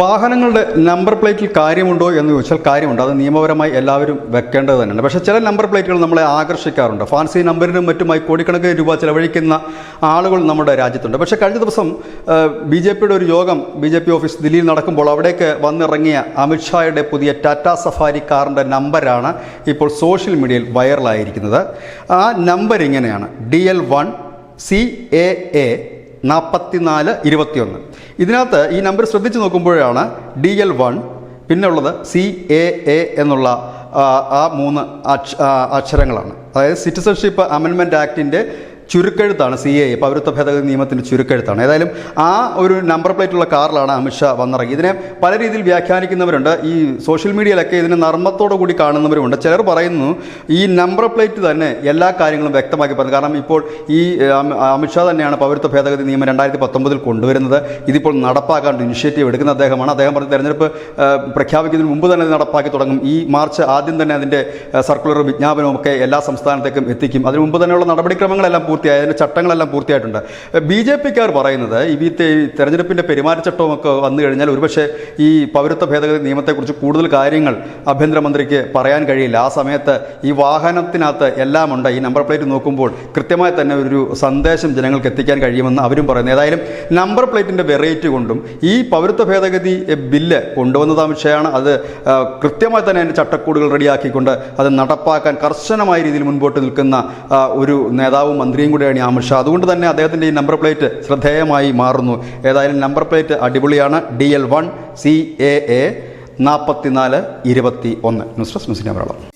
വാഹനങ്ങളുടെ നമ്പർ പ്ലേറ്റിൽ കാര്യമുണ്ടോ എന്ന് ചോദിച്ചാൽ കാര്യമുണ്ട്. അത് നിയമപരമായി എല്ലാവരും വെക്കേണ്ടത് തന്നെയാണ്. പക്ഷേ ചില നമ്പർ പ്ലേറ്റുകൾ നമ്മളെ ആകർഷിക്കാറുണ്ട്. ഫാൻസി നമ്പറിനും മറ്റുമായി കോടിക്കണക്കിന് രൂപ ചിലവഴിക്കുന്ന ആളുകൾ നമ്മുടെ രാജ്യത്തുണ്ട്. പക്ഷേ കഴിഞ്ഞ ദിവസം BJPയുടെ ഒരു യോഗം BJP ഓഫീസ് ദില്ലിയിൽ നടക്കുമ്പോൾ അവിടേക്ക് വന്നിറങ്ങിയ അമിത്ഷായുടെ പുതിയ ടാറ്റ സഫാരി കാറിൻ്റെ നമ്പറാണ് ഇപ്പോൾ സോഷ്യൽ മീഡിയയിൽ വൈറലായിരിക്കുന്നത്. ആ നമ്പർ ഇങ്ങനെയാണ്: DL1 CAA 4421. ഇതിനകത്ത് ഈ നമ്പർ ശ്രദ്ധിച്ച് നോക്കുമ്പോഴാണ് DL1 പിന്നെ ഉള്ളത് CAA എന്നുള്ള ആ 3 അക്ഷരങ്ങളാണ്. അതായത് സിറ്റിസൺഷിപ്പ് അമെൻമെൻറ്റ് ആക്ടിൻ്റെ ചുരുക്കെഴുത്താണ് CAA, പൗരത്വ ഭേദഗതി നിയമത്തിൻ്റെ ചുരുക്കെഴുത്താണ്. ഏതായാലും ആ ഒരു നമ്പർ പ്ലേറ്റുള്ള കാറിലാണ് അമിത്ഷാ വന്നിറങ്ങി. ഇതിനെ പല രീതിയിൽ വ്യാഖ്യാനിക്കുന്നവരുണ്ട്. ഈ സോഷ്യൽ മീഡിയയിലൊക്കെ ഇതിനെ നർമ്മത്തോടു കൂടി കാണുന്നവരുമുണ്ട്. ചിലർ പറയുന്നു ഈ നമ്പർ പ്ലേറ്റ് തന്നെ എല്ലാ കാര്യങ്ങളും വ്യക്തമാക്കി പറഞ്ഞു. കാരണം ഇപ്പോൾ ഈ അമിത്ഷാ തന്നെയാണ് പൗരത്വ ഭേദഗതി നിയമം 2019 കൊണ്ടുവരുന്നത്. ഇതിപ്പോൾ നടപ്പാക്കാൻ ഇനിഷ്യേറ്റീവ് എടുക്കുന്ന അദ്ദേഹമാണ്. അദ്ദേഹം പറഞ്ഞ തെരഞ്ഞെടുപ്പ് പ്രഖ്യാപിക്കുന്നതിന് മുമ്പ് തന്നെ നടപ്പാക്കി തുടങ്ങും. ഈ മാർച്ച് ആദ്യം തന്നെ അതിൻ്റെ സർക്കുലറും വിജ്ഞാപനവും ഒക്കെ എല്ലാ സംസ്ഥാനത്തേക്കും എത്തിക്കും. അതിന് മുമ്പ് തന്നെയുള്ള നടപടിക്രമങ്ങളെല്ലാം അതിൻ്റെ ചട്ടങ്ങളെല്ലാം പൂർത്തിയായിട്ടുണ്ട്. BJPക്കാർ പറയുന്നത് ഈ തെരഞ്ഞെടുപ്പിൻ്റെ പെരുമാറ്റച്ചട്ടവുമൊക്കെ വന്നു കഴിഞ്ഞാൽ ഒരുപക്ഷെ ഈ പൗരത്വ ഭേദഗതി നിയമത്തെക്കുറിച്ച് കൂടുതൽ കാര്യങ്ങൾ ആഭ്യന്തരമന്ത്രിക്ക് പറയാൻ കഴിയില്ല. ആ സമയത്ത് ഈ വാഹനത്തിനകത്ത് എല്ലാം ഉണ്ട്. ഈ നമ്പർ പ്ലേറ്റ് നോക്കുമ്പോൾ കൃത്യമായി തന്നെ ഒരു സന്ദേശം ജനങ്ങൾക്ക് എത്തിക്കാൻ കഴിയുമെന്ന് അവരും പറയുന്നു. ഏതായാലും നമ്പർ പ്ലേറ്റിൻ്റെ വെറൈറ്റി കൊണ്ടും ഈ പൗരത്വ ഭേദഗതി ബില്ല് കൊണ്ടുവന്നത് അമിത്ഷായാണ്. അത് കൃത്യമായി തന്നെ അതിൻ്റെ ചട്ടക്കൂടുകൾ റെഡിയാക്കിക്കൊണ്ട് അത് നടപ്പാക്കാൻ കർശനമായ രീതിയിൽ മുൻപോട്ട് നിൽക്കുന്ന ഒരു നേതാവും മന്ത്രിയും കൂടെയാണ് ഈ അമിത്ഷാ. അതുകൊണ്ട് തന്നെ അദ്ദേഹത്തിൻ്റെ ഈ നമ്പർ പ്ലേറ്റ് ശ്രദ്ധേയമായി മാറുന്നു. ഏതായാലും നമ്പർ പ്ലേറ്റ് അടിപൊളിയാണ്. DL1 CAA 4421. News desk news Malayalam.